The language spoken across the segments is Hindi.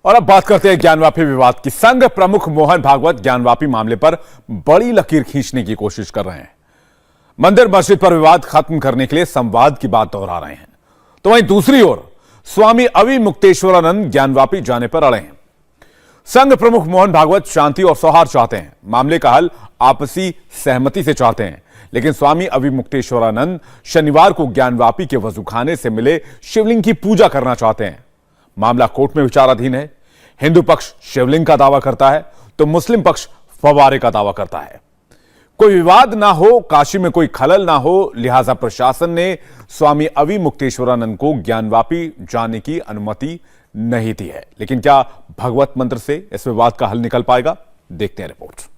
और अब बात करते हैं ज्ञानवापी विवाद की। संघ प्रमुख मोहन भागवत ज्ञानवापी मामले पर बड़ी लकीर खींचने की कोशिश कर रहे हैं। मंदिर मस्जिद पर विवाद खत्म करने के लिए संवाद की बात दोहरा रहे हैं, तो वहीं दूसरी ओर स्वामी अविमुक्तेश्वरानंद ज्ञानवापी जाने पर अड़े हैं। संघ प्रमुख मोहन भागवत शांति और सौहार्द चाहते हैं, मामले का हल आपसी सहमति से चाहते हैं, लेकिन स्वामी अविमुक्तेश्वरानंद शनिवार को ज्ञानवापी के वजूखाने से मिले शिवलिंग की पूजा करना चाहते हैं। मामला कोर्ट में विचाराधीन है। हिंदू पक्ष शिवलिंग का दावा करता है तो मुस्लिम पक्ष फव्वारे का दावा करता है। कोई विवाद ना हो, काशी में कोई खलल ना हो, लिहाजा प्रशासन ने स्वामी अविमुक्तेश्वरानंद को ज्ञानवापी जाने की अनुमति नहीं दी है। लेकिन क्या भगवत मंत्र से इस विवाद का हल निकल पाएगा? देखते हैं रिपोर्ट।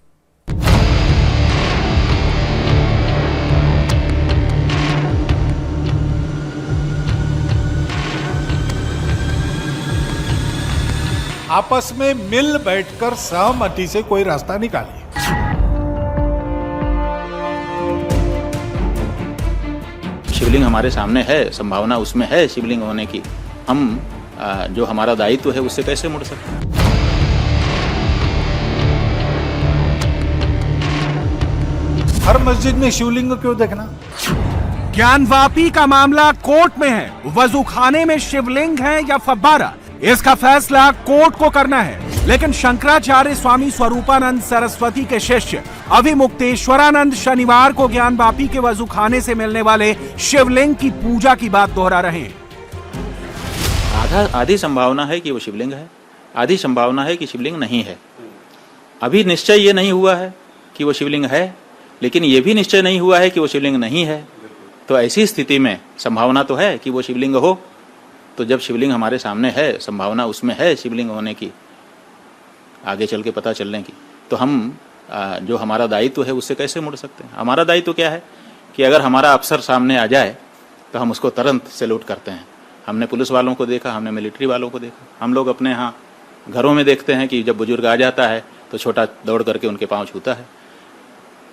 आपस में मिल बैठकर सहमति से कोई रास्ता निकालिए। शिवलिंग हमारे सामने है, संभावना उसमें है शिवलिंग होने की। हम जो हमारा दायित्व है उससे कैसे मुड़ सकते हैं? हर मस्जिद में शिवलिंग क्यों देखना? ज्ञानवापी का मामला कोर्ट में है। वजूखाने में शिवलिंग है या फव्वारा, इसका फैसला कोर्ट को करना है। लेकिन शंकराचार्य स्वामी स्वरूपानंद सरस्वती के शिष्य अविमुक्तेश्वरानंद शनिवार को ज्ञानवापी के वजूखाने से मिलने वाले शिवलिंग की पूजा की बात दोहरा रहे हैं। आधी संभावना है कि वो शिवलिंग है, आधी संभावना है कि शिवलिंग नहीं है। अभी निश्चय ये नहीं हुआ है कि वो शिवलिंग है, लेकिन ये भी निश्चय नहीं हुआ है कि वो शिवलिंग नहीं है। तो ऐसी स्थिति में संभावना तो है कि वो शिवलिंग हो। तो जब शिवलिंग हमारे सामने है, संभावना उसमें है शिवलिंग होने की, आगे चल के पता चलने की, तो हम जो हमारा दायित्व है उससे कैसे मुड़ सकते हैं? हमारा दायित्व क्या है कि अगर हमारा अफसर सामने आ जाए तो हम उसको तुरंत सैल्यूट करते हैं। हमने पुलिस वालों को देखा, हमने मिलिट्री वालों को देखा। हम लोग अपने यहाँ घरों में देखते हैं कि जब बुजुर्ग आ जाता है तो छोटा दौड़ करके उनके पाँव छूता है।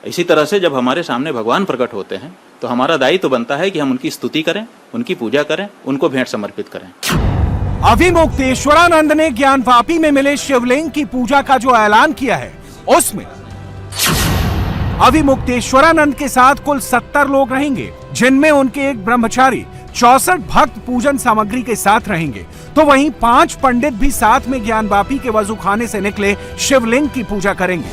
इसी तरह से जब हमारे सामने भगवान प्रकट होते हैं तो हमारा दायित्व बनता है कि हम उनकी स्तुति करें, उनकी पूजा करें, उनको भेंट समर्पित करें। अविमुक्तेश्वरानंद ने ज्ञानवापी में मिले शिवलिंग की पूजा का जो ऐलान किया है, उसमें अविमुक्तेश्वरानंद के साथ कुल 70 लोग रहेंगे, जिनमें उनके एक ब्रह्मचारी 64 भक्त पूजन सामग्री के साथ रहेंगे। तो वहीं 5 पंडित भी साथ में ज्ञानवापी के वजूखाने से निकले शिवलिंग की पूजा करेंगे।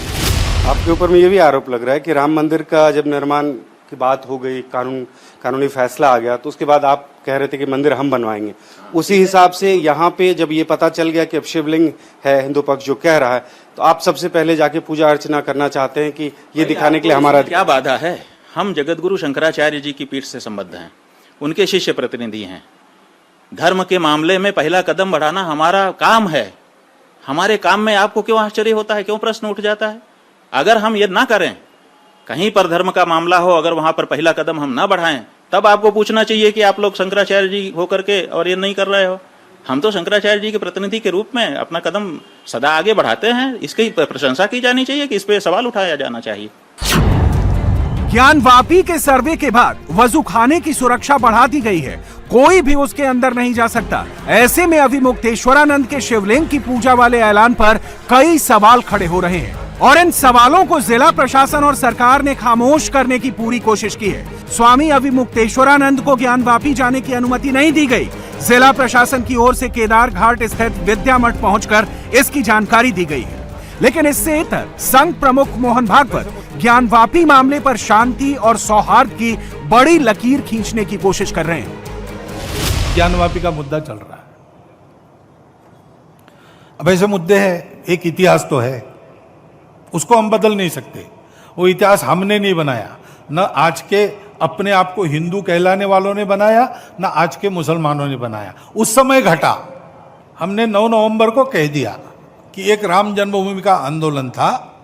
आपके ऊपर में ये भी आरोप लग रहा है कि राम मंदिर का जब निर्माण की बात हो गई, कानूनी फैसला आ गया, तो उसके बाद आप कह रहे थे कि मंदिर हम बनवाएंगे। उसी हिसाब से यहाँ पे जब ये पता चल गया कि अब शिवलिंग है, हिंदू पक्ष जो कह रहा है, तो आप सबसे पहले जाके पूजा अर्चना करना चाहते हैं कि ये दिखाने के लिए हमारा क्या बाधा है? हम जगत गुरु शंकराचार्य जी की पीठ से संबद्ध हैं, उनके शिष्य प्रतिनिधि हैं। धर्म के मामले में पहला कदम बढ़ाना हमारा काम है। हमारे काम में आपको क्यों आश्चर्य होता है, क्यों प्रश्न उठ जाता है? अगर हम ये ना करें, कहीं पर धर्म का मामला हो, अगर वहां पर पहला कदम हम ना बढ़ाएं, तब आपको पूछना चाहिए कि आप लोग शंकराचार्य जी होकर के और ये नहीं कर रहे हो। हम तो शंकराचार्य जी के प्रतिनिधि के रूप में अपना कदम सदा आगे बढ़ाते हैं। इसकी प्रशंसा की जानी चाहिए कि इस पे सवाल उठाया जाना चाहिए। ज्ञानवापी के सर्वे के बाद वजूखाने की सुरक्षा बढ़ा दी गई है, कोई भी उसके अंदर नहीं जा सकता। ऐसे में अविमुक्तेश्वरानंद के शिवलिंग की पूजा वाले ऐलान पर कई सवाल खड़े हो रहे हैं और इन सवालों को जिला प्रशासन और सरकार ने खामोश करने की पूरी कोशिश की है। स्वामी अविमुक्तेश्वरानंद को ज्ञानवापी जाने की अनुमति नहीं दी गई। जिला प्रशासन की ओर से केदार घाट स्थित विद्या मठ पहुंचकर इसकी जानकारी दी गई है। लेकिन इससे इतर संघ प्रमुख मोहन भागवत ज्ञानवापी मामले पर शांति और सौहार्द की बड़ी लकीर खींचने की कोशिश कर रहे हैं। ज्ञानवापी का मुद्दा चल रहा है। अब ऐसे मुद्दे हैं, एक इतिहास तो है, उसको हम बदल नहीं सकते। वो इतिहास हमने नहीं बनाया, न आज के अपने आप को हिंदू कहलाने वालों ने बनाया, न आज के मुसलमानों ने बनाया। उस समय घटा, हमने 9 नवंबर को कह दिया कि एक राम जन्मभूमि का आंदोलन था,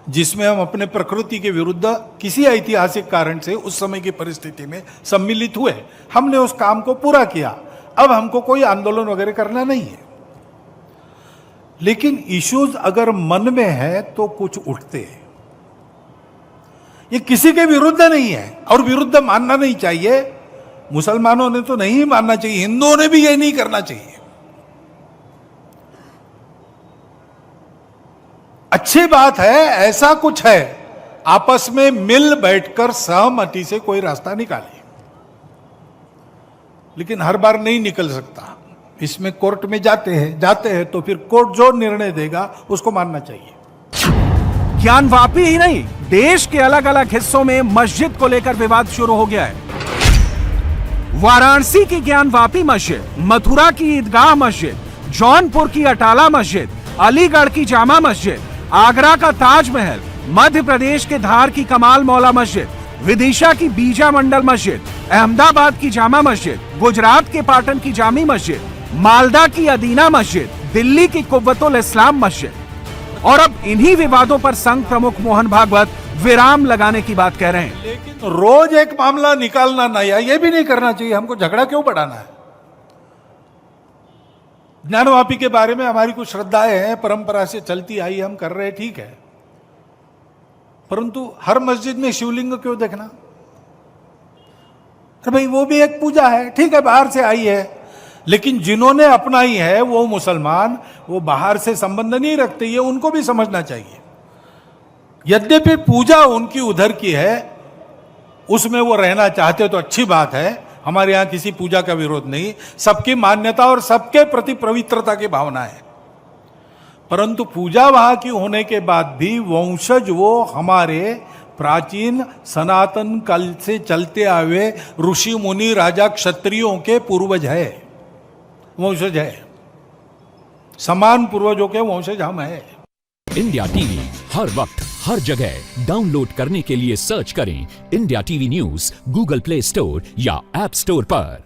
जिसमें हम अपने प्रकृति के विरुद्ध किसी ऐतिहासिक कारण से उस समय की परिस्थिति में सम्मिलित हुए। हमने उस काम को पूरा किया। अब हमको कोई आंदोलन वगैरह करना नहीं है। लेकिन इश्यूज अगर मन में है तो कुछ उठते हैं। ये किसी के विरुद्ध नहीं है और विरुद्ध मानना नहीं चाहिए। मुसलमानों ने तो नहीं मानना चाहिए, हिंदुओं ने भी ये नहीं करना चाहिए। अच्छी बात है, ऐसा कुछ है, आपस में मिल बैठकर सहमति से कोई रास्ता निकाले, लेकिन हर बार नहीं निकल सकता। इसमें कोर्ट में जाते हैं तो फिर कोर्ट जो निर्णय देगा उसको मानना चाहिए। ज्ञानवापी ही नहीं, देश के अलग अलग हिस्सों में मस्जिद को लेकर विवाद शुरू हो गया है। वाराणसी की ज्ञानवापी मस्जिद, मथुरा की ईदगाह मस्जिद, जौनपुर की अटाला मस्जिद, अलीगढ़ की जामा मस्जिद, आगरा का ताजमहल, मध्य प्रदेश के धार की कमाल मौला मस्जिद, विदिशा की बीजा मंडल मस्जिद, अहमदाबाद की जामा मस्जिद, गुजरात के पाटन की जामी मस्जिद, मालदा की अदीना मस्जिद, दिल्ली की कुव्वतुल इस्लाम मस्जिद। और अब इन्हीं विवादों पर संघ प्रमुख मोहन भागवत विराम लगाने की बात कह रहे हैं। लेकिन रोज एक मामला निकालना नया, ये भी नहीं करना चाहिए। हमको झगड़ा क्यों बढ़ाना है? ज्ञानवापी के बारे में हमारी कुछ श्रद्धाएं हैं, परंपरा से चलती आई, हम कर रहे, ठीक है, परंतु हर मस्जिद में शिवलिंग क्यों देखना? अरे भाई, वो भी एक पूजा है, ठीक है, बाहर से आई है, लेकिन जिन्होंने अपनाई है वो मुसलमान, वो बाहर से संबंध नहीं रखते, ये उनको भी समझना चाहिए। यद्यपि पूजा उनकी उधर की है, उसमें वो रहना चाहते तो अच्छी बात है, हमारे यहां किसी पूजा का विरोध नहीं, सबकी मान्यता और सबके प्रति पवित्रता की भावना है, परंतु पूजा वहां की होने के बाद भी वंशज वो हमारे प्राचीन सनातन काल से चलते आए ऋषि मुनि राजा क्षत्रियों के पूर्वज है, वंशज है, समान पूर्वजों के वंशज हम है। इंडिया टीवी हर वक्त हर जगह डाउनलोड करने के लिए सर्च करें India TV news Google play store या ऐप स्टोर पर।